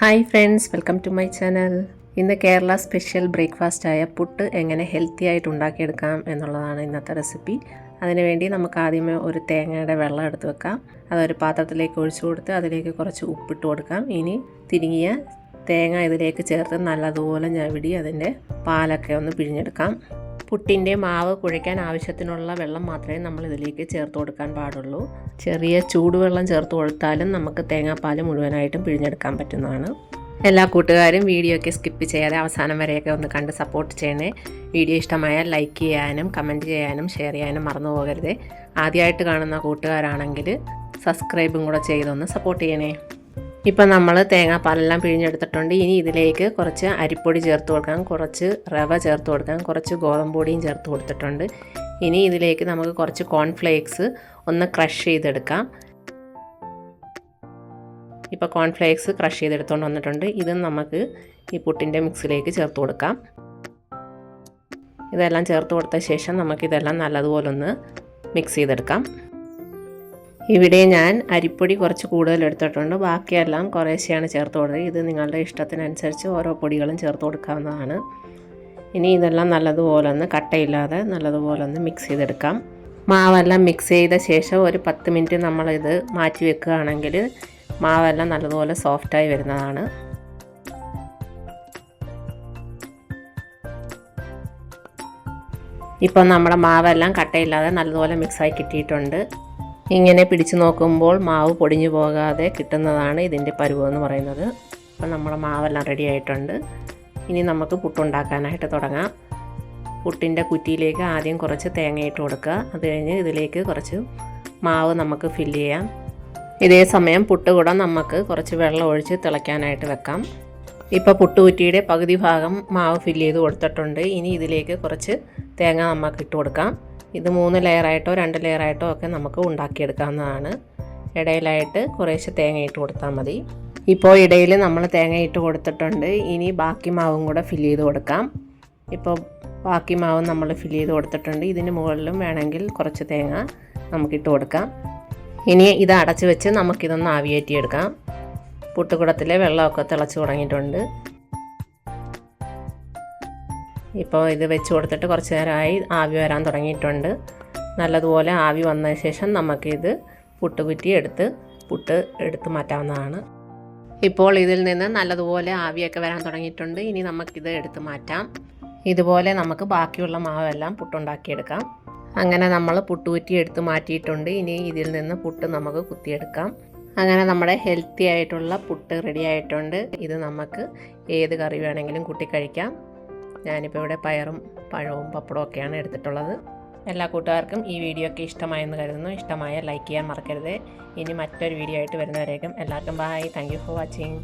Hi friends, welcome to my channel. ഇന്ന് Kerala special ബ്രേക്ക്ഫാസ്റ്റായ puttu എങ്ങനെ healthy ആയിട്ട് ഉണ്ടാക്കിയെടുക്കാം എന്നുള്ളതാണ് ഇന്നത്തെ റെസിപ്പി. അതിനുവേണ്ടി നമുക്ക് ആദ്യമേ ഒരു തേങ്ങയുടെ വെള്ളം എടുത്ത് വെക്കാം. അതൊരു പാത്രത്തിലേക്ക് ഒഴിച്ചു കൊടുത്ത് അതിലേക്ക് കുറച്ച് ഉപ്പിട്ട് കൊടുക്കാം. ഇനി തിരിങ്ങിയ തേങ്ങ ഇതിലേക്ക് ചേർത്ത് നല്ലതുപോലെ ഞവിടി അതിൻ്റെ പാലൊക്കെ ഒന്ന് പിഴിഞ്ഞെടുക്കാം. പുട്ടിൻ്റെ മാവ് കുഴയ്ക്കാൻ ആവശ്യത്തിനുള്ള വെള്ളം മാത്രമേ നമ്മൾ ഇതിലേക്ക് ചേർത്ത് കൊടുക്കാൻ പാടുള്ളൂ. ചെറിയ ചൂടുവെള്ളം ചേർത്ത് കൊടുത്താലും നമുക്ക് തേങ്ങാപ്പാൽ മുഴുവനായിട്ടും പിഴിഞ്ഞെടുക്കാൻ പറ്റുന്നതാണ്. എല്ലാ കൂട്ടുകാരും വീഡിയോ ഒക്കെ സ്കിപ്പ് ചെയ്യാതെ അവസാനം വരെയൊക്കെ ഒന്ന് കണ്ട് സപ്പോർട്ട് ചെയ്യണേ. വീഡിയോ ഇഷ്ടമായാൽ ലൈക്ക് ചെയ്യാനും കമൻറ്റ് ചെയ്യാനും ഷെയർ ചെയ്യാനും മറന്നു പോകരുത്. ആദ്യമായിട്ട് കാണുന്ന കൂട്ടുകാരാണെങ്കിൽ സബ്സ്ക്രൈബും കൂടെ ചെയ്തൊന്ന് സപ്പോർട്ട് ചെയ്യണേ. ഇപ്പം നമ്മൾ തേങ്ങാപ്പാലെല്ലാം പിഴിഞ്ഞെടുത്തിട്ടുണ്ട്. ഇനി ഇതിലേക്ക് കുറച്ച് അരിപ്പൊടി ചേർത്ത് കൊടുക്കാം, കുറച്ച് റവ ചേർത്ത് കൊടുക്കാം, കുറച്ച് ഗോതമ്പ് പൊടിയും ചേർത്ത് കൊടുത്തിട്ടുണ്ട്. ഇനി ഇതിലേക്ക് നമുക്ക് കുറച്ച് കോൺഫ്ലേക്സ് ഒന്ന് ക്രഷ് ചെയ്തെടുക്കാം. ഇപ്പോൾ കോൺഫ്ലേക്സ് ക്രഷ് ചെയ്തെടുത്തുകൊണ്ട് വന്നിട്ടുണ്ട്. ഇതും നമുക്ക് ഈ പുട്ടിൻ്റെ മിക്സിലേക്ക് ചേർത്ത് കൊടുക്കാം. ഇതെല്ലാം ചേർത്ത് കൊടുത്ത ശേഷം നമുക്കിതെല്ലാം നല്ലതുപോലെ ഒന്ന് മിക്സ് ചെയ്തെടുക്കാം. ഇവിടെ ഞാൻ അരിപ്പൊടി കുറച്ച് കൂടുതൽ എടുത്തിട്ടുണ്ട്. ബാക്കിയെല്ലാം കുറേശ്ശെയാണ് ചേർത്ത് കൊടുത്തത്. ഇത് നിങ്ങളുടെ ഇഷ്ടത്തിനനുസരിച്ച് ഓരോ പൊടികളും ചേർത്ത് കൊടുക്കാവുന്നതാണ്. ഇനി ഇതെല്ലാം നല്ലതുപോലെ ഒന്ന് കട്ടയില്ലാതെ നല്ലതുപോലെ ഒന്ന് മിക്സ് ചെയ്തെടുക്കാം. മാവെല്ലാം മിക്സ് ചെയ്ത ശേഷം ഒരു 10 മിനിറ്റ് നമ്മളിത് മാറ്റി വെക്കുകയാണെങ്കിൽ മാവെല്ലാം നല്ലതുപോലെ സോഫ്റ്റായി വരുന്നതാണ്. ഇപ്പം നമ്മുടെ മാവെല്ലാം കട്ടയില്ലാതെ നല്ലതുപോലെ മിക്സായി കിട്ടിയിട്ടുണ്ട്. ഇങ്ങനെ പിടിച്ചു നോക്കുമ്പോൾ മാവ് പൊടിഞ്ഞു പോകാതെ കിട്ടുന്നതാണ് ഇതിൻ്റെ പരുവെന്ന് പറയുന്നത്. അപ്പം നമ്മുടെ മാവെല്ലാം റെഡി ആയിട്ടുണ്ട്. ഇനി നമുക്ക് പുട്ടുണ്ടാക്കാനായിട്ട് തുടങ്ങാം. പുട്ടിൻ്റെ കുറ്റിയിലേക്ക് ആദ്യം കുറച്ച് തേങ്ങയിട്ട് കൊടുക്കുക. അത് കഴിഞ്ഞ് ഇതിലേക്ക് കുറച്ച് മാവ് നമുക്ക് ഫില്ല് ചെയ്യാം. ഇതേ സമയം പുട്ട് കൂടെ നമുക്ക് കുറച്ച് വെള്ളം ഒഴിച്ച് തിളയ്ക്കാനായിട്ട് വെക്കാം. ഇപ്പോൾ പുട്ടുകുറ്റിയുടെ പകുതി ഭാഗം മാവ് ഫില്ല് ചെയ്ത് കൊടുത്തിട്ടുണ്ട്. ഇനി ഇതിലേക്ക് കുറച്ച് തേങ്ങ നമുക്ക് ഇട്ട് കൊടുക്കാം. ഇത് 3 ലെയറായിട്ടോ 2 ലെയറായിട്ടോ ഒക്കെ നമുക്ക് ഉണ്ടാക്കിയെടുക്കാവുന്നതാണ്. ഇടയിലായിട്ട് കുറേശ്ശെ തേങ്ങ ഇട്ട് കൊടുത്താൽ മതി. ഇപ്പോൾ ഇടയിൽ നമ്മൾ തേങ്ങ ഇട്ട് കൊടുത്തിട്ടുണ്ട്. ഇനി ബാക്കി മാവും കൂടെ ഫില്ല് ചെയ്ത് കൊടുക്കാം. ഇപ്പോൾ ബാക്കി മാവും നമ്മൾ ഫില്ല് ചെയ്ത് കൊടുത്തിട്ടുണ്ട്. ഇതിന് മുകളിലും വേണമെങ്കിൽ കുറച്ച് തേങ്ങ നമുക്കിട്ട് കൊടുക്കാം. ഇനി ഇത് അടച്ച് വെച്ച് നമുക്കിതൊന്ന് ആവിയേറ്റിയെടുക്കാം. പുട്ടുകുടത്തിലെ വെള്ളമൊക്കെ തിളച്ച് തുടങ്ങിയിട്ടുണ്ട്. ഇപ്പോൾ ഇത് വെച്ച് കൊടുത്തിട്ട് കുറച്ച് നേരമായി ആവി വരാൻ തുടങ്ങിയിട്ടുണ്ട്. നല്ലതുപോലെ ആവി വന്ന ശേഷം നമുക്കിത് പുട്ടുകുറ്റി പുട്ട് എടുത്ത് മാറ്റാവുന്നതാണ്. ഇപ്പോൾ ഇതിൽ നിന്ന് നല്ലതുപോലെ ആവിയൊക്കെ വരാൻ തുടങ്ങിയിട്ടുണ്ട്. ഇനി നമുക്കിത് എടുത്ത് മാറ്റാം. ഇതുപോലെ നമുക്ക് ബാക്കിയുള്ള മാവെല്ലാം പുട്ടുണ്ടാക്കിയെടുക്കാം. അങ്ങനെ നമ്മൾ പുട്ടുകുറ്റി എടുത്ത് മാറ്റിയിട്ടുണ്ട്. ഇനി ഇതിൽ നിന്ന് പുട്ട് നമുക്ക് കുത്തിയെടുക്കാം. അങ്ങനെ നമ്മുടെ ഹെൽത്തി ആയിട്ടുള്ള പുട്ട് റെഡി ആയിട്ടുണ്ട്. ഇത് നമുക്ക് ഏത് കറി വേണമെങ്കിലും കൂട്ടി കഴിക്കാം. ഞാനിപ്പോൾ ഇവിടെ പയറും പഴവും പപ്പടവും ഒക്കെയാണ് എടുത്തിട്ടുള്ളത്. എല്ലാ കൂട്ടുകാർക്കും ഈ വീഡിയോ ഒക്കെ ഇഷ്ടമായെന്ന് കരുതുന്നു. ഇഷ്ടമായ ലൈക്ക് ചെയ്യാൻ മറക്കരുത്. ഇനി മറ്റൊരു വീഡിയോ ആയിട്ട് വരുന്നവരേക്കും എല്ലാവർക്കും bye. Thank you for watching.